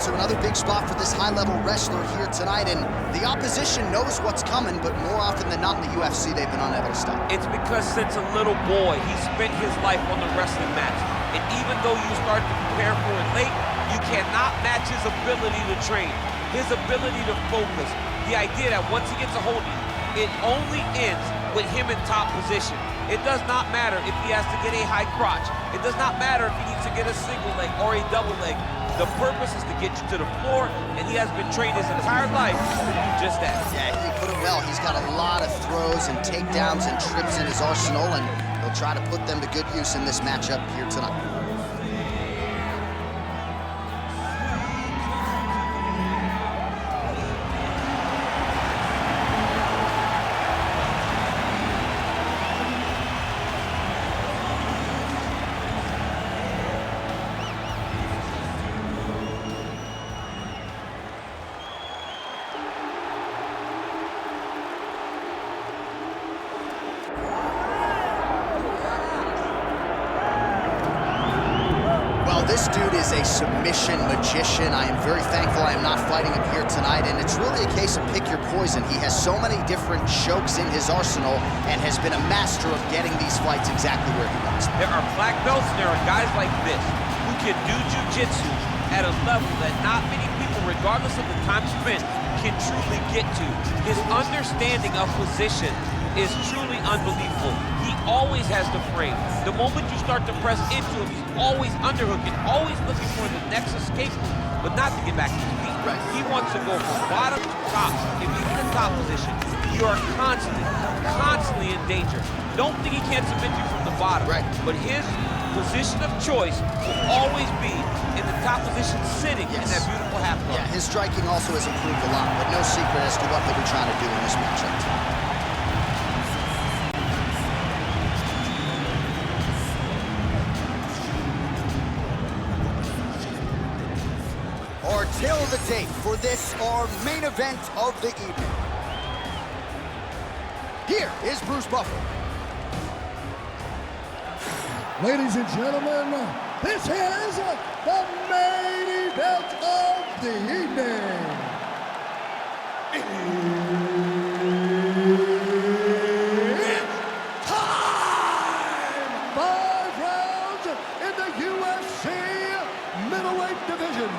right, so another big spot for this high-level wrestler here tonight, and the opposition knows what's coming, but more often than not in the UFC, they've been unable to stop. It's because since a little boy, he spent his life on the wrestling mats. And even though you start to prepare for it late, you cannot match his ability to train, his ability to focus. The idea that once he gets a hold of you, it only ends with him in top position. It does not matter if he has to get a high crotch. It does not matter if he needs to get a single leg or a double leg. The purpose is to get you to the floor, and he has been trained his entire life to do just that. Yeah, he put it well. He's got a lot of throws and takedowns and trips in his arsenal, and he'll try to put them to good use in this matchup here tonight. This dude is a submission magician. I am very thankful I am not fighting him here tonight, and it's really a case of pick your poison. He has so many different chokes in his arsenal and has been a master of getting these fights exactly where he wants them. There are black belts and there are guys like this who can do jiu-jitsu at a level that not many people, regardless of the time spent, can truly get to. His understanding of position is truly unbelievable. He always has the frame. The moment you start to press into him, he's always underhooking, always looking for the next escape move, but not to get back to his feet. Right. He wants to go from bottom to top. If he's in the top position, you are constantly in danger. Don't think he can't submit you from the bottom. Right. But his position of choice will always be in the top position, sitting in that beautiful half guard. Yeah, his striking also has improved a lot, but no secret as to what he'll be trying to do in this matchup tonight. Tail of the tape for this, our main event of the evening. Here is Bruce Buffer. Ladies and gentlemen, this is the main event of the evening. It's time! 5 rounds in the UFC Middleweight division.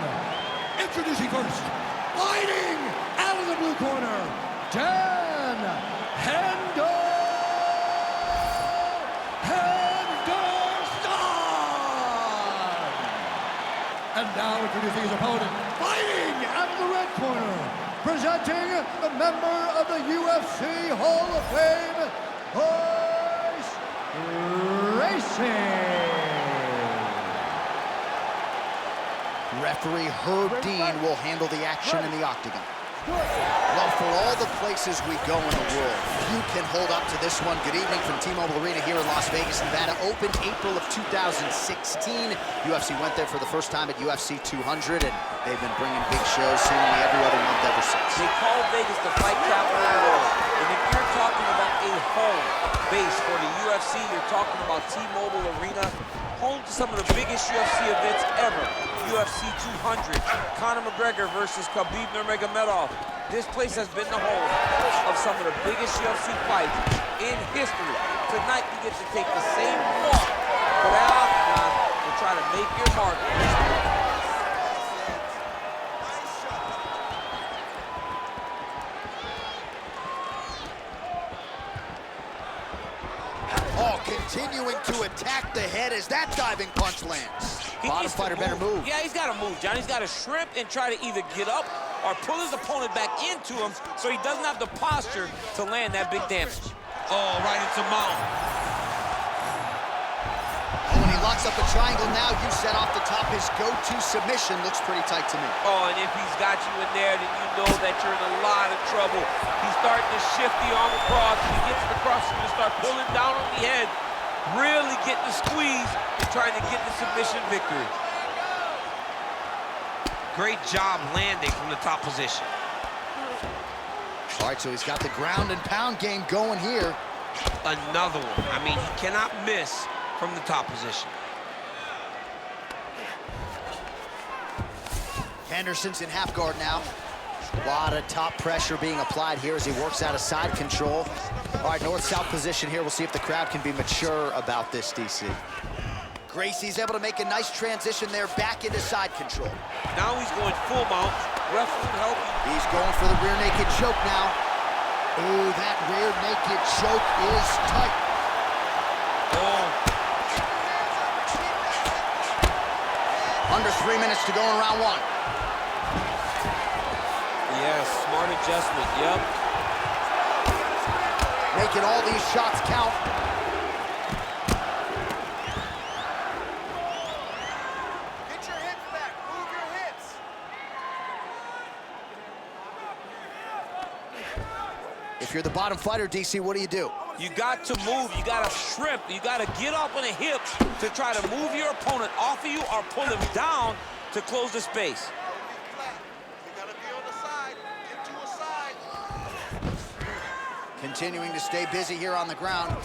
Introducing first, fighting out of the blue corner, Dan Henderson. And now introducing his opponent, fighting out of the red corner, presenting the member of the UFC Hall of Fame, Royce Gracie. Referee Herb Dean will handle the action in the octagon. Well, for all the places we go in the world, few can hold up to this one. Good evening from T-Mobile Arena here in Las Vegas, Nevada. Opened April of 2016. UFC went there for the first time at UFC 200, and they've been bringing big shows seemingly every other month ever since. They call Vegas the fight capital of the world. And if you're talking about a home base for the UFC, you're talking about T-Mobile Arena, home to some of the biggest UFC events ever. UFC 200, Conor McGregor versus Khabib Nurmagomedov. This place has been the home of some of the biggest UFC fights in history. Tonight you get to take the same walk to that octagon to try to make your mark. Oh, continuing to attack the head as that diving punch lands. Bottom fighter better move. Yeah, he's got to move, John. He's got to shrimp and try to either get up or pull his opponent back into him so he doesn't have the posture to land that big damage. Oh, right into mount. Oh, when he locks up a triangle now, you set off the top. His go-to submission looks pretty tight to me. Oh, and if he's got you in there, then you know that you're in a lot of trouble. He's starting to shift the arm across. When he gets it across, he's going to start pulling down on the head. Really getting the squeeze and trying to get the submission victory. Great job landing from the top position. All right, so he's got the ground and pound game going here. Another one. I mean, he cannot miss from the top position. Henderson's in half guard now. A lot of top pressure being applied here as he works out of side control. All right, north-south position here. We'll see if the crowd can be mature about this, DC. Gracie's able to make a nice transition there back into side control. Now he's going full mount. Ref will help him. He's going for the rear naked choke now. Oh, that rear naked choke is tight. Oh. Under 3 minutes to go in round one. Yes, smart adjustment, yep. Making all these shots count. Get your hips back, move your hips. If you're the bottom fighter, DC, what do? You got to move, you got to shrimp, you got to get up on the hips to try to move your opponent off of you or pull him down to close the space. You gotta be on the side, get to a side. Continuing to stay busy here on the ground.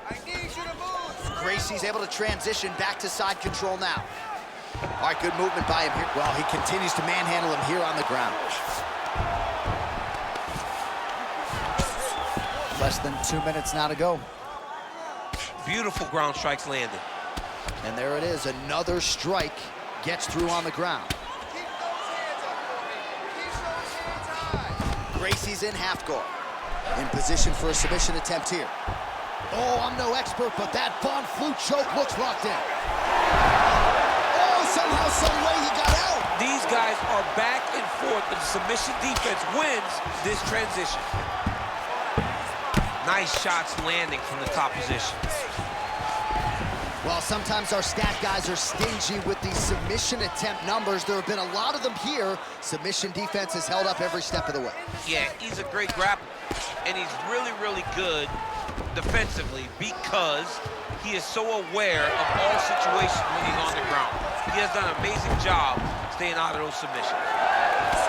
I need you to move. Gracie's able to transition back to side control now. All right, good movement by him here. Well, he continues to manhandle him here on the ground. Less than 2 minutes now to go. Beautiful ground strikes landed. And there it is, another strike gets through on the ground. Keep those hands up for me. Keep those hands high. Gracie's in half guard. In position for a submission attempt here. Oh, I'm no expert, but that Von Flute choke looks locked in. Oh, somehow, some way he got out. These guys are back and forth, and the submission defense wins this transition. Nice shots landing from the top position. Well, sometimes our stat guys are stingy with these submission attempt numbers. There have been a lot of them here. Submission defense has held up every step of the way. Yeah, he's a great grappler, and he's really, really good defensively because he is so aware of all situations when he's on the ground. He has done an amazing job staying out of those submissions.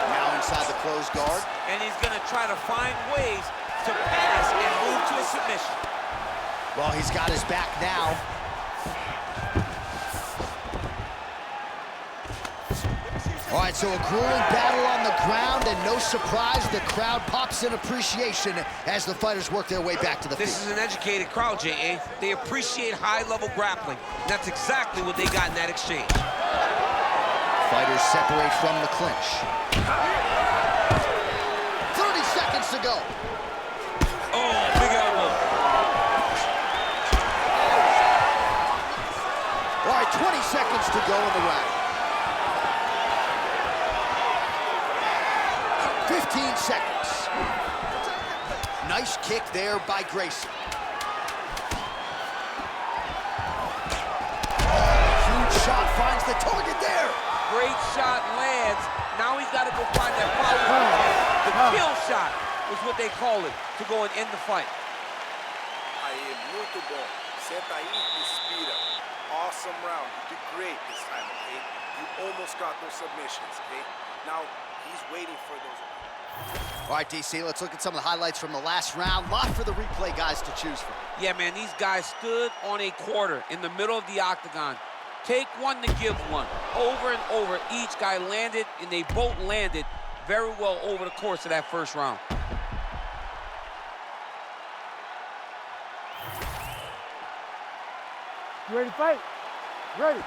Now inside the closed guard. And he's gonna try to find ways to pass and move to a submission. Well, he's got his back now. All right, so a grueling battle on the ground, and no surprise, the crowd pops in appreciation as the fighters work their way back to the field. This is an educated crowd, J.A. They appreciate high-level grappling. That's exactly what they got in that exchange. Fighters separate from the clinch. 30 seconds to go. Oh, big elbow. All right, 20 seconds to go in the round. 15 seconds. Nice kick there by Gracie. Huge shot finds the target there. Great shot lands. Now he's got to go find that power. The kill shot is what they call it to go and end the fight. Aí, muito bom. Senta aí, respira. Awesome round. You did great this time, okay? You almost got those submissions, okay? Now, he's waiting for those. All right, DC, let's look at some of the highlights from the last round. Lot for the replay guys to choose from. Yeah, man, these guys stood on a quarter in the middle of the octagon. Take one to give one. Over and over, each guy landed, and they both landed very well over the course of that first round. You ready to fight? Ready.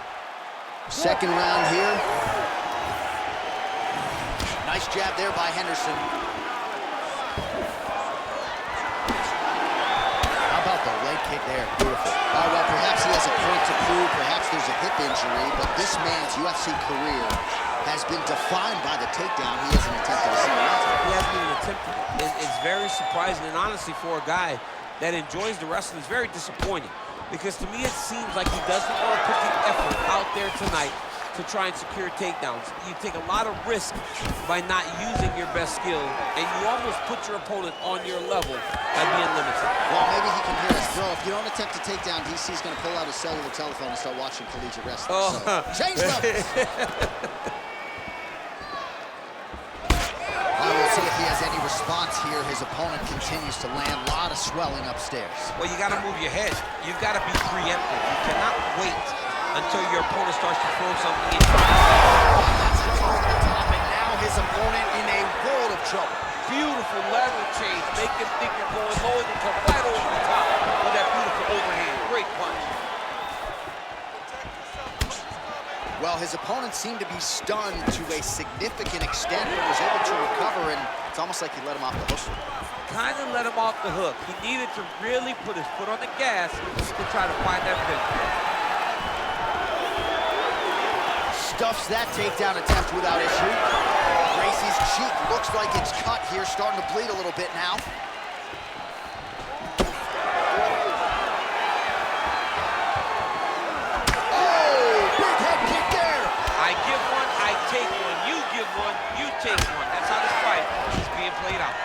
Second round here. Nice jab there by Henderson. How about the leg kick there? Beautiful. Well, perhaps he has a point to prove. Perhaps there's a hip injury, but this man's UFC career has been defined by the takedown. He hasn't attempted a single one. He hasn't even attempted it. It's very surprising, and honestly, for a guy that enjoys the wrestling, it's very disappointing. Because to me, it seems like he doesn't want to put the effort out there tonight to try and secure takedowns. You take a lot of risk by not using your best skill, and you almost put your opponent on your level by being limited. Well, maybe he can hear us. Bro, if you don't attempt a takedown, DC's going to pull out his cellular telephone and start watching collegiate wrestling. Oh. So, change levels. We'll see if he has any response here. His opponent continues to land. A lot of swelling upstairs. Well, you got to move your head. You've got to be preemptive. You cannot wait until your opponent starts to throw something in. That's right over the top, and now his opponent in a world of trouble. Beautiful lateral change. Make him think you're going low and come right over the top with that beautiful overhand. Great punch. Well, his opponent seemed to be stunned to a significant extent, but was able to recover, and it's almost like he let him off the hook. Kind of let him off the hook. He needed to really put his foot on the gas to try to find that finish. Stuffs that takedown attempt without issue. Gracie's cheek looks like it's cut here, starting to bleed a little bit now. Oh, big head kick there. I give one, I take one. You give one, you take one. That's how this fight is being played out.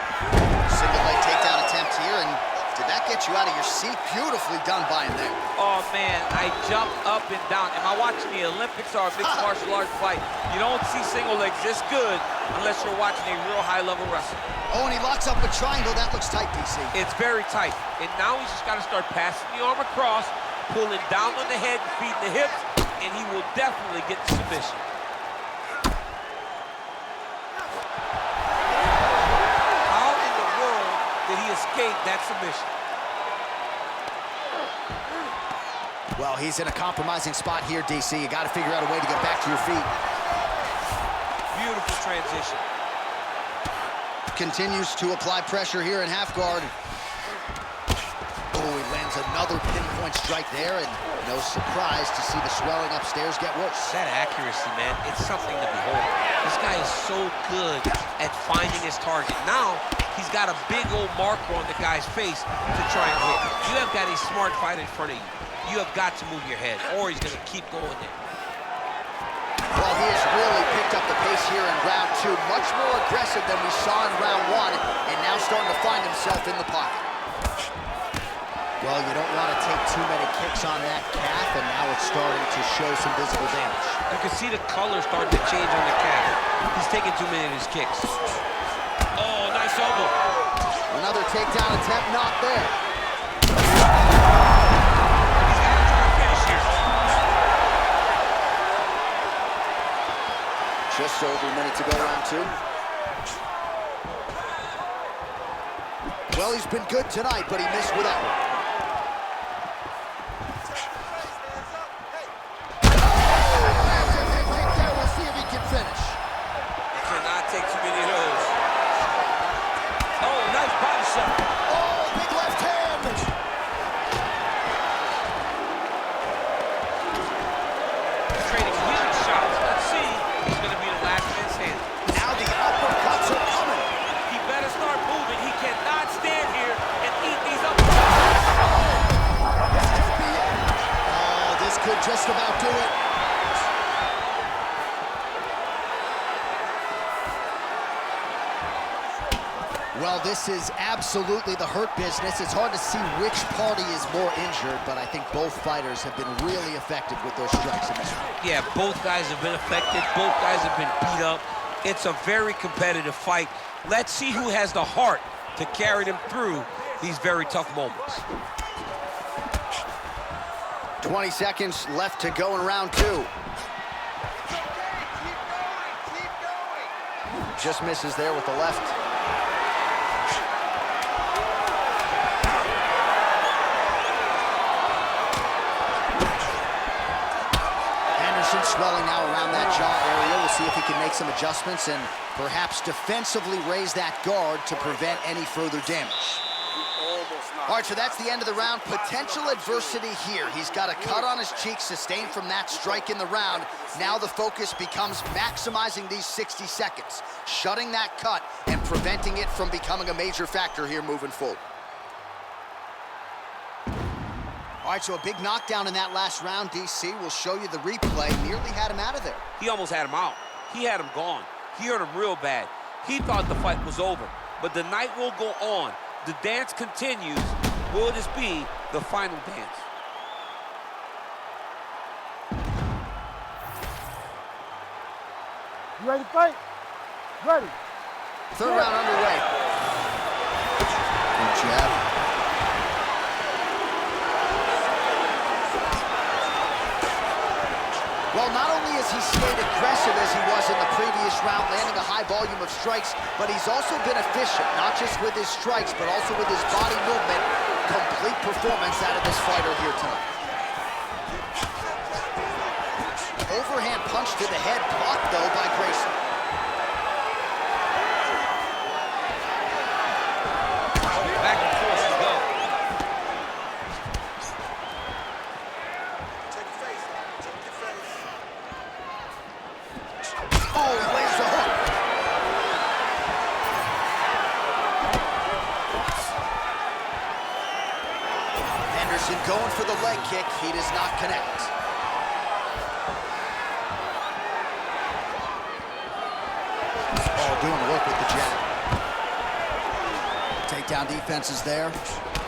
Single leg takedown attempt here, and did that get you out of your seat? Beautifully done by him there. Oh man, I jumped up and down. Am I watching the Olympics or a mixed martial arts fight? You don't see single legs this good unless you're watching a real high-level wrestler. Oh, and he locks up a triangle. That looks tight, DC. It's very tight. And now he's just got to start passing the arm across, pulling down on the head and feeding the hips, and he will definitely get the submission. How in the world did he escape that submission? Well, he's in a compromising spot here, DC. You got to figure out a way to get back to your feet. Beautiful transition. Continues to apply pressure here in half guard. Oh, he lands another pinpoint strike there, and no surprise to see the swelling upstairs get worse. That accuracy, man, it's something to behold. This guy is so good at finding his target. Now, he's got a big old marker on the guy's face to try and hit. You have got a smart fight in front of you. You have got to move your head, or he's going to keep going there. Well, he has really picked up the pace here in round two. Much more aggressive than we saw in round one, and now starting to find himself in the pocket. Well, you don't want to take too many kicks on that calf, and now it's starting to show some visible damage. You can see the color starting to change on the calf. He's taking too many of his kicks. Oh, nice elbow. Another takedown attempt, not there. Just over a minute to go, round two. Well, he's been good tonight, but he missed with that one. We'll see if he can finish. He cannot take too many of those. Oh, nice body shot. Oh, big left hand. Trading huge shots. Let's see. He's going to be the last man's hand. Now the uppercuts are coming. He better start moving. He cannot stand here and eat these uppercuts. This could be it. Oh, this could just about do it. Well, this is absolutely the hurt business. It's hard to see which party is more injured, but I think both fighters have been really effective with their strikes in this one. Yeah, both guys have been affected. Both guys have been beat up. It's a very competitive fight. Let's see who has the heart to carry them through these very tough moments. 20 seconds left to go in round two. Just misses there with the left. Henderson swelling now around that jaw area. We'll see if he can make some adjustments and perhaps defensively raise that guard to prevent any further damage. All right, so that's the end of the round. Potential adversity here. He's got a cut on his cheek sustained from that strike in the round. Now the focus becomes maximizing these 60 seconds, shutting that cut and preventing it from becoming a major factor here moving forward. All right, so a big knockdown in that last round. DC will show you the replay. Nearly had him out of there. He almost had him out. He had him gone. He hurt him real bad. He thought the fight was over, but the night will go on. The dance continues. Will this be the final dance? You ready to fight? Ready. Third round underway. Good jab. Well, not only has he stayed aggressive as he was in the previous round, landing a high volume of strikes, but he's also been efficient, not just with his strikes, but also with his body movement. Complete performance out of this fighter here tonight. Overhand punch to the head, blocked though by Gracie. Back and forth we go. Oh, he lays the hook. Henderson going for the leg kick. He does not connect. Oh, doing work with the jab. Takedown defense is there.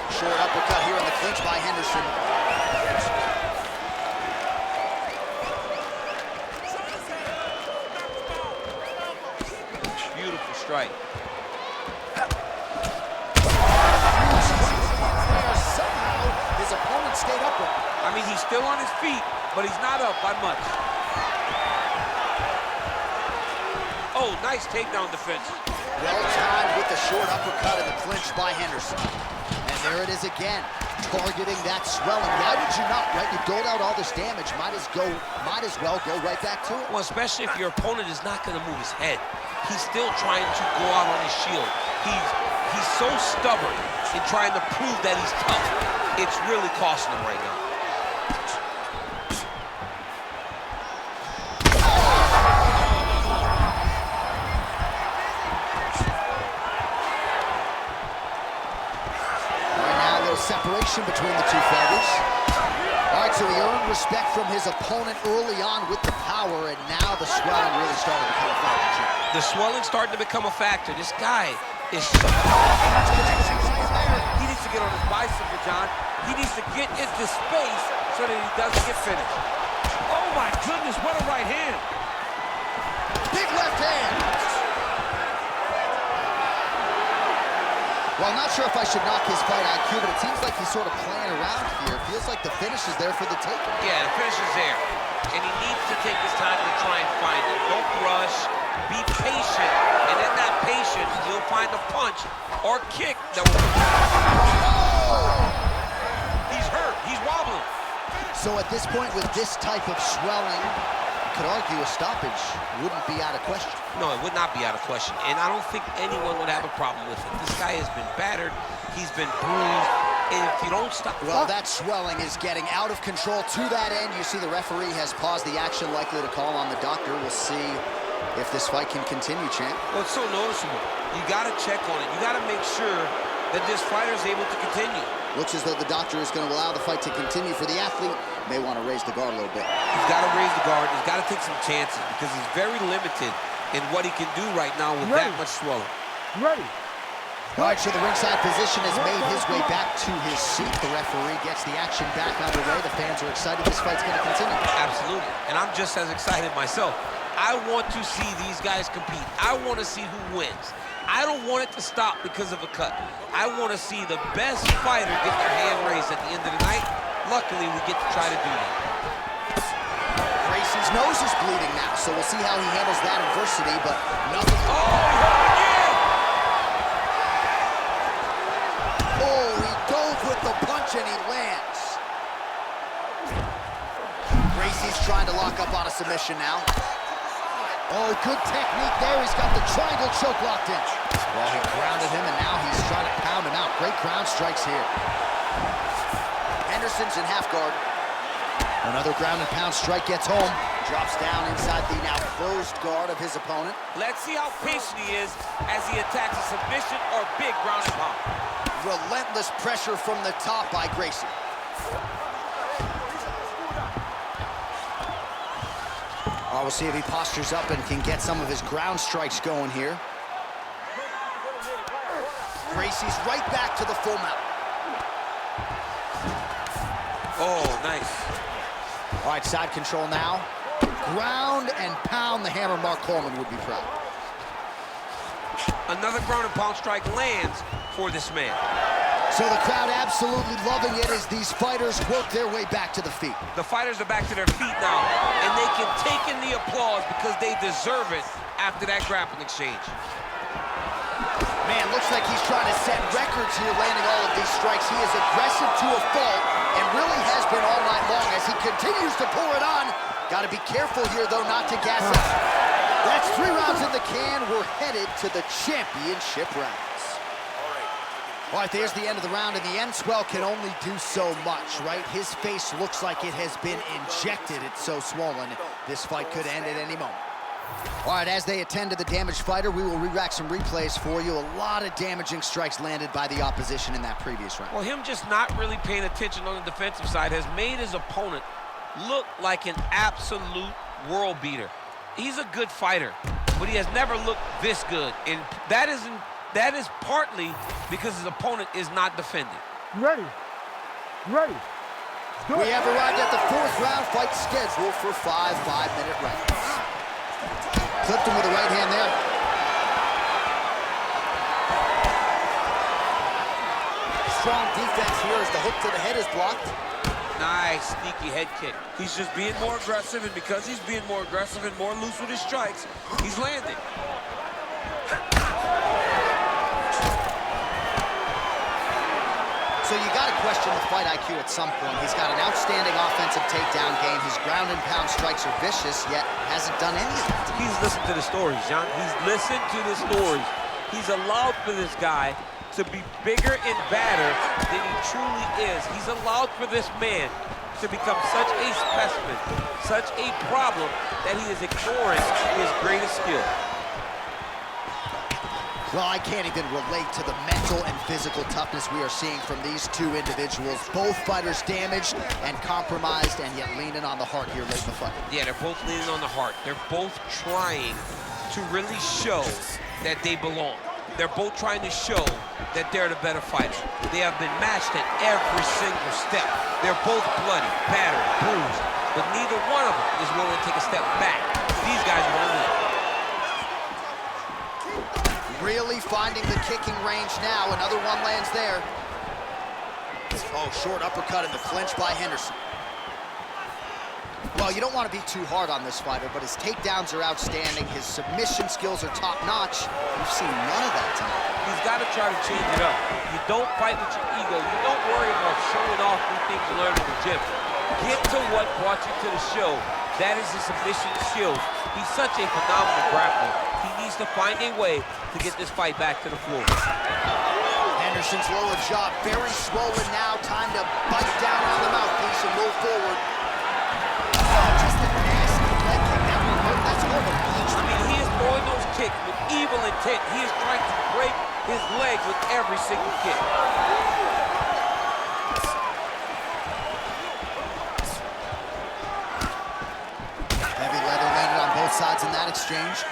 Short uppercut here in the clinch by Henderson. Beautiful strike. Somehow, his opponent stayed upright. I mean, he's still on his feet, but he's not up by much. Oh, nice takedown defense. Well timed with the short uppercut in the clinch by Henderson. And there it is again, targeting that swelling. Why would you not, right? You doled out all this damage, might as well go right back to it. Well, especially if your opponent is not going to move his head. He's still trying to go out on his shield. He's so stubborn in trying to prove that he's tough. It's really costing him right now. Separation between the two fighters. All right, so he earned respect from his opponent early on with the power, and now the swelling really started to become a factor. The swelling's starting to become a factor. This guy is... He needs to get on his bicycle, John. He needs to get into space so that he doesn't get finished. Oh, my goodness, what a right hand. Big left hand. Well, I'm not sure if I should knock his fight IQ, but it seems like he's sort of playing around here. It feels like the finish is there for the taking. Yeah, the finish is there. And he needs to take his time to try and find it. Don't rush. Be patient. And in that patience, you'll find a punch or kick that will... Oh! He's hurt. He's wobbling. So at this point, with this type of swelling, you could argue a stoppage wouldn't be out of question. No, it would not be out of question. And I don't think anyone would have a problem with it. This guy has been battered. He's been bruised. And if you don't stop... Well, that swelling is getting out of control. To that end, you see the referee has paused the action, likely to call on the doctor. We'll see if this fight can continue, champ. Well, it's so noticeable. You got to check on it. You got to make sure that this fighter is able to continue. Looks as though the doctor is going to allow the fight to continue. For the athlete, may want to raise the guard a little bit. He's got to raise the guard. He's got to take some chances because he's very limited in what he can do right now with that much swelling. Ready. All right, so the ringside position has made his way back to his seat. The referee gets the action back underway. The fans are excited. This fight's going to continue. Absolutely. And I'm just as excited myself. I want to see these guys compete. I want to see who wins. I don't want it to stop because of a cut. I want to see the best fighter get their hand raised at the end of the night. Luckily, we get to try to do that. Gracie's nose is bleeding now, so we'll see how he handles that adversity, but nothing. Oh, he dove with the punch and he lands. Gracie's trying to lock up on a submission now. Oh, good technique there. He's got the triangle choke locked in. Well, he grounded him, and now he's trying to pound him out. Great ground strikes here. Henderson's in half guard. Another ground and pound strike gets home. Drops down inside the now closed guard of his opponent. Let's see how patient he is as he attacks a submission or big ground and pound. Relentless pressure from the top by Gracie. We'll see if he postures up and can get some of his ground strikes going here. Gracie's right back to the full mount. Oh, nice. All right, side control now. Ground and pound. The hammer Mark Coleman would be proud. Another ground and pound strike lands for this man. So the crowd absolutely loving it as these fighters work their way back to the feet. The fighters are back to their feet now, and they can take in the applause because they deserve it after that grappling exchange. Man, looks like he's trying to set records here, landing all of these strikes. He is aggressive to a fault and really has been all night long as he continues to pour it on. Got to be careful here, though, not to gas up. That's 3 rounds in the can. We're headed to the championship rounds. All right, there's the end of the round, and the end swell can only do so much, right? His face looks like it has been injected. It's so swollen. This fight could end at any moment. All right, as they attend to the damaged fighter, we will re-rack some replays for you. A lot of damaging strikes landed by the opposition in that previous round. Well, him just not really paying attention on the defensive side has made his opponent look like an absolute world beater. He's a good fighter, but he has never looked this good, and that is partly because his opponent is not defending. You ready? You ready? We have arrived at the 4th round fight scheduled for 5 5-minute rounds. Clipped him with the right hand there. Strong defense here as the hook to the head is blocked. Nice, sneaky head kick. He's just being more aggressive, and because he's being more aggressive and more loose with his strikes, he's landing. So you got to question the fight IQ at some point. He's got an outstanding offensive takedown game. His ground and pound strikes are vicious, yet hasn't done any of that. He's listened to the stories, John. He's listened to the stories. He's allowed for this guy to be bigger and badder than he truly is. He's allowed for this man to become such a specimen, such a problem, that he is ignoring his greatest skill. Well, I can't even relate to the mental and physical toughness we are seeing from these two individuals. Both fighters damaged and compromised, and yet leaning on the heart here late in the fight. Yeah, they're both leaning on the heart. They're both trying to really show that they belong. They're both trying to show that they're the better fighter. They have been matched at every single step. They're both bloody, battered, bruised, but neither one of them is willing to take a step back. These guys are going to win. Really finding the kicking range now. Another one lands there. Oh, short uppercut in the clinch by Henderson. Well, you don't want to be too hard on this fighter, but his takedowns are outstanding. His submission skills are top-notch. We've seen none of that tonight. He's got to try to change it up. You don't fight with your ego. You don't worry about showing off new things you learned in the gym. Get to what brought you to the show. That is his submission skills. He's such a phenomenal grappler. He needs to find a way to get this fight back to the floor. Henderson's lower jaw very swollen now. Time to bite down on the mouthpiece and move forward. Oh, just a nasty leg kick. That one hurt. That's more of a punch. I mean, he is throwing those kicks with evil intent. He is trying to break his leg with every single kick. Heavy leather landed on both sides in that exchange.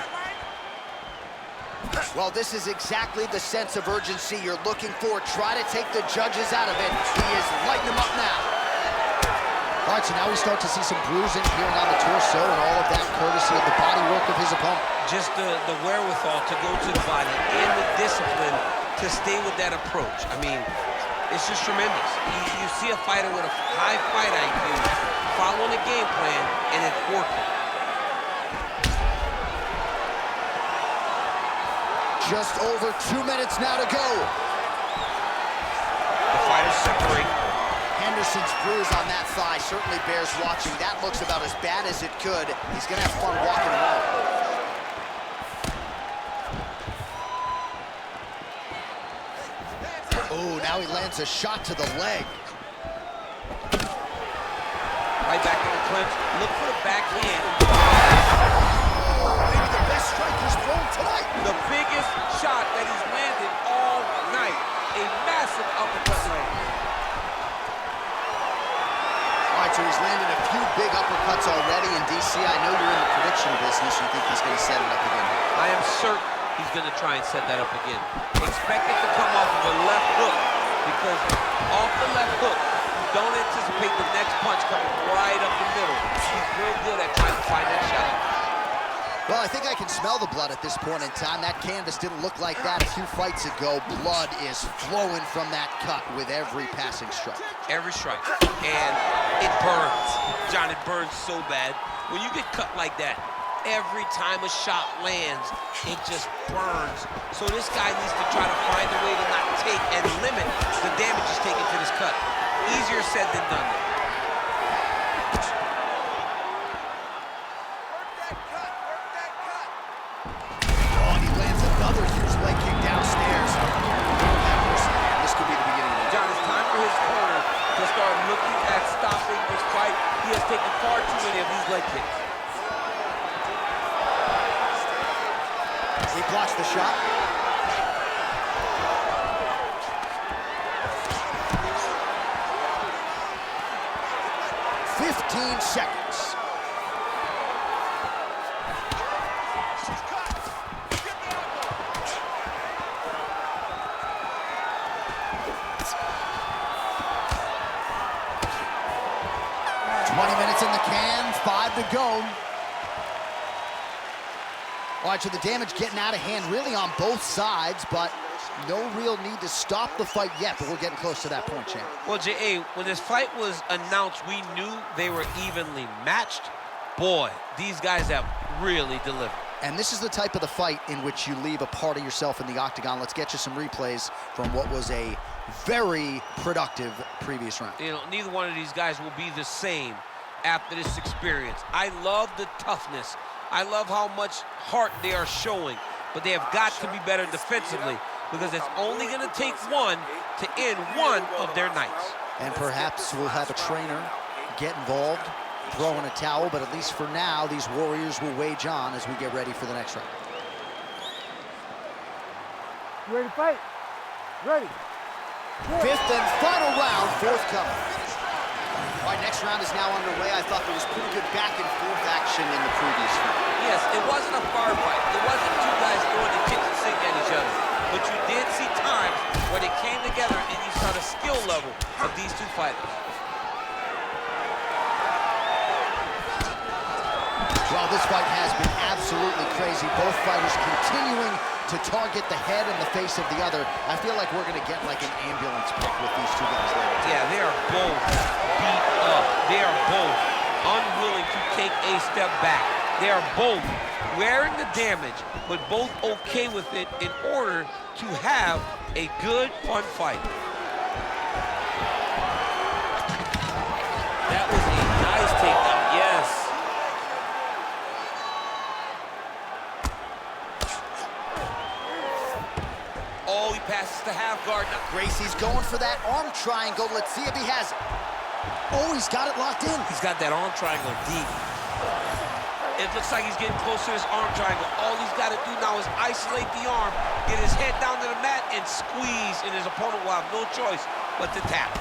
Well, this is exactly the sense of urgency you're looking for. Try to take the judges out of it. He is lighting them up now. All right, so now we start to see some bruising appearing on the torso, and all of that courtesy of the body work of his opponent. Just the wherewithal to go to the body and the discipline to stay with that approach. I mean, it's just tremendous. You see a fighter with a high fight IQ following a game plan, and it's working. Just over 2 minutes now to go. The fighters separate. Henderson's bruise on that thigh certainly bears watching. That looks about as bad as it could. He's gonna have fun walking him out. Oh, now he lands a shot to the leg. Right back in the clinch. Look for the backhand. Maybe the best strike he's thrown tonight. The biggest shot that he's landed all night. A massive uppercut land. All right, so he's landed a few big uppercuts already in DC. I know you're in the prediction business. You think he's going to set it up again? I am certain he's going to try and set that up again. Expect it to come off of a left hook, because off the left hook, you don't anticipate the next punch coming right up the middle. He's real good at trying to find that shot. Well, I think I can smell the blood at this point in time. That canvas didn't look like that a few fights ago. Blood is flowing from that cut with every passing strike. Every strike. And it burns. John, it burns so bad. When you get cut like that, every time a shot lands, it just burns. So this guy needs to try to find a way to not take and limit the damage he's taking to this cut. Easier said than done. Oh, and he lands another huge leg kick downstairs. This could be the beginning of it. John, it's time for his corner to start looking at stopping this fight. He has taken far too many of these leg kicks. He blocks the shot. "15 seconds. In the can, 5 to go. All right, so the damage getting out of hand really on both sides, but no real need to stop the fight yet, but we're getting close to that point, champ. Well, J.A., when this fight was announced, we knew they were evenly matched. Boy, these guys have really delivered. And this is the type of the fight in which you leave a part of yourself in the octagon. Let's get you some replays from what was a very productive previous round. You know, neither one of these guys will be the same after this experience. I love the toughness. I love how much heart they are showing, but they have got to be better defensively because it's only going to take one to end one of their nights. And perhaps we'll have a trainer get involved, throw in a towel, but at least for now, these warriors will wage on as we get ready for the next round. You ready to fight? Ready. Fifth and final round, forthcoming. All right, next round is now underway. I thought there was pretty good back and forth action in the previous round. Yes, it wasn't a firefight. It wasn't two guys throwing the kitchen sink at each other. But you did see times where they came together and you saw the skill level of these two fighters. Well, this fight has been absolutely crazy. Both fighters continuing to target the head and the face of the other. I feel like we're going to get like an ambulance pick with these two guys later. Yeah, they are both beat up. They are both unwilling to take a step back. They are both wearing the damage, but both okay with it in order to have a good, fun fight. That was a nice takedown, yes. Oh, he passes the half guard. Now Gracie's going for that arm triangle. Let's see if he has it. Oh, he's got it locked in. He's got that arm triangle deep. It looks like he's getting close to his arm triangle. All he's got to do now is isolate the arm, get his head down to the mat, and squeeze, and his opponent will have no choice but to tap.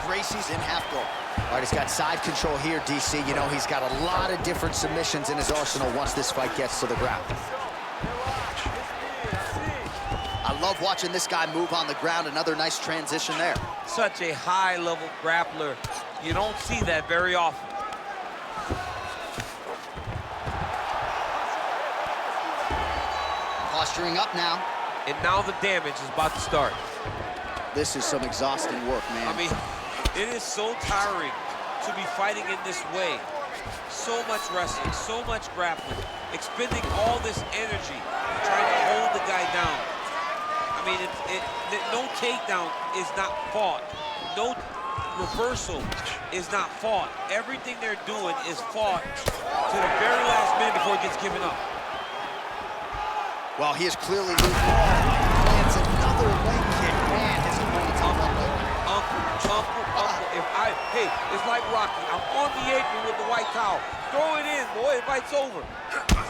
Gracie's in half guard. All right, he's got side control here, DC. You know, he's got a lot of different submissions in his arsenal once this fight gets to the ground. I love watching this guy move on the ground. Another nice transition there. Such a high-level grappler. You don't see that very often. Posturing up now. And now the damage is about to start. This is some exhausting work, man. I mean, it is so tiring to be fighting in this way. So much wrestling, so much grappling, expending all this energy, trying to hold the guy down. I mean, no takedown is not fought. No reversal is not fought. Everything they're doing is fought to the very last minute before it gets given up. Well, he is clearly losing. Lands another leg kick. Man, his opponent's on one leg. Hey, it's like Rocky. I'm on the apron with the white towel. Throw it in, boy. The fight's over.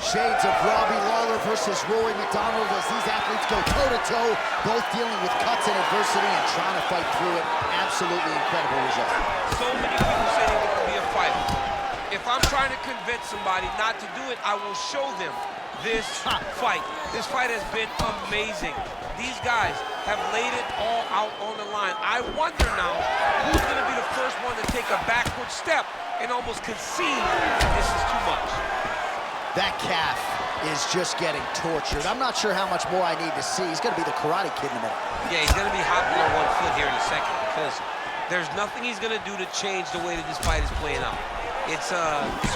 Shades of Robbie Lawler versus Rory McDonald as these athletes go toe-to-toe, both dealing with cuts and adversity and trying to fight through it. Absolutely incredible result. So many people say they want to be a fighter. If I'm trying to convince somebody not to do it, I will show them this fight. This fight has been amazing. These guys have laid it all out on the line. I wonder now who's going to be the first one to take a backward step and almost concede this is too much. That calf is just getting tortured. I'm not sure how much more I need to see. He's going to be the Karate Kid in a minute. Yeah, he's going to be hopping on one foot here in a second because there's nothing he's going to do to change the way that this fight is playing out. It's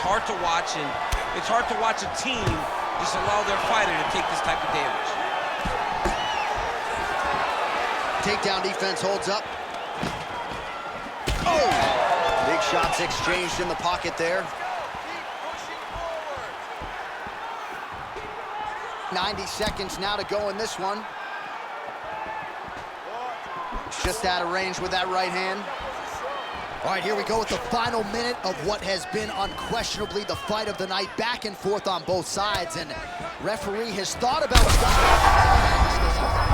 hard to watch, and it's hard to watch a team just allow their fighter to take this type of damage. Takedown defense holds up. Oh! Big shots exchanged in the pocket there. 90 seconds now to go in this one. Just out of range with that right hand. All right, here we go with the final minute of what has been unquestionably the fight of the night. Back and forth on both sides, and referee has thought about stopping.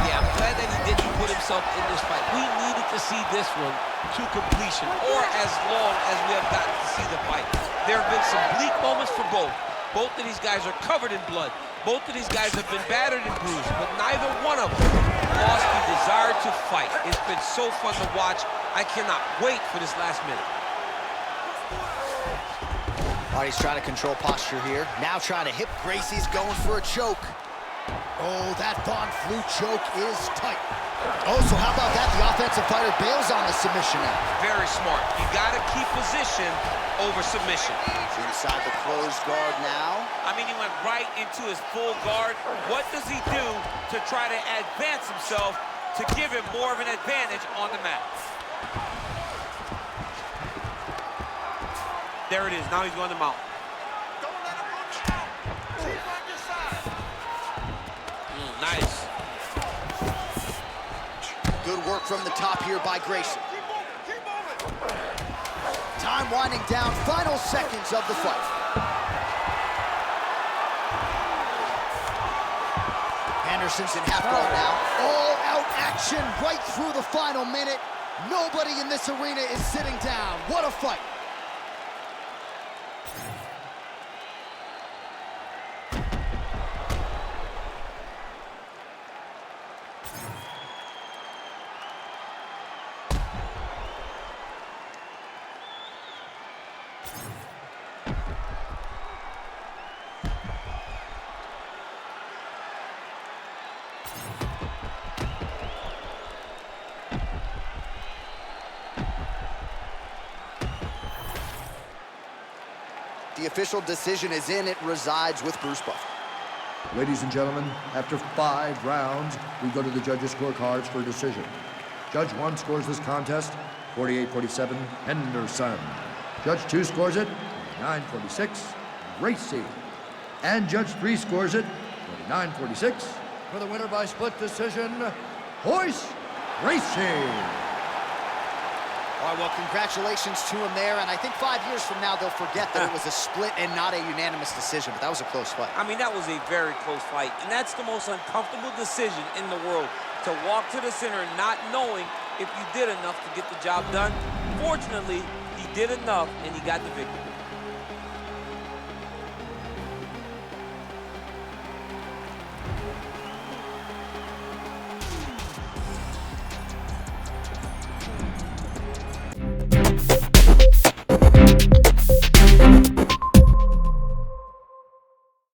Yeah, I'm glad that he didn't put himself in this fight. We needed to see this one to completion, or as long as we have gotten to see the fight. There have been some bleak moments for both. Both of these guys are covered in blood. Both of these guys have been battered and bruised, but neither one of them lost the desire to fight. It's been so fun to watch. I cannot wait for this last minute. All right, he's trying to control posture here. Now trying to hip Gracie's going for a choke. Oh, that Von Flue choke is tight. Oh, so how about that? The offensive fighter bails on the submission now. Very smart. You got to keep position over submission. He's inside the closed guard now. I mean, he went right into his full guard. What does he do to try to advance himself to give him more of an advantage on the mat? There it is. Now he's going to mount. Don't let him run you out. Keep on your side. Nice. Good work from the top here by Gracie. Keep moving. Keep moving. Time winding down, final seconds of the fight. Henderson's in half guard now. All out action right through the final minute. Nobody in this arena is sitting down. What a fight. The official decision is in. It resides with Bruce Buffer. Ladies and gentlemen, after 5 rounds, we go to the judges' scorecards for a decision. Judge 1 scores this contest, 48-47, Henderson. Judge 2 scores it, 49-46, Gracie. And Judge 3 scores it, 49-46. For the winner by split decision, Royce Gracie. All right, well, congratulations to him there, and I think 5 years from now they'll forget that it was a split and not a unanimous decision, but that was a close fight. I mean, that was a very close fight, and that's the most uncomfortable decision in the world, to walk to the center not knowing if you did enough to get the job done. Fortunately, he did enough, and he got the victory.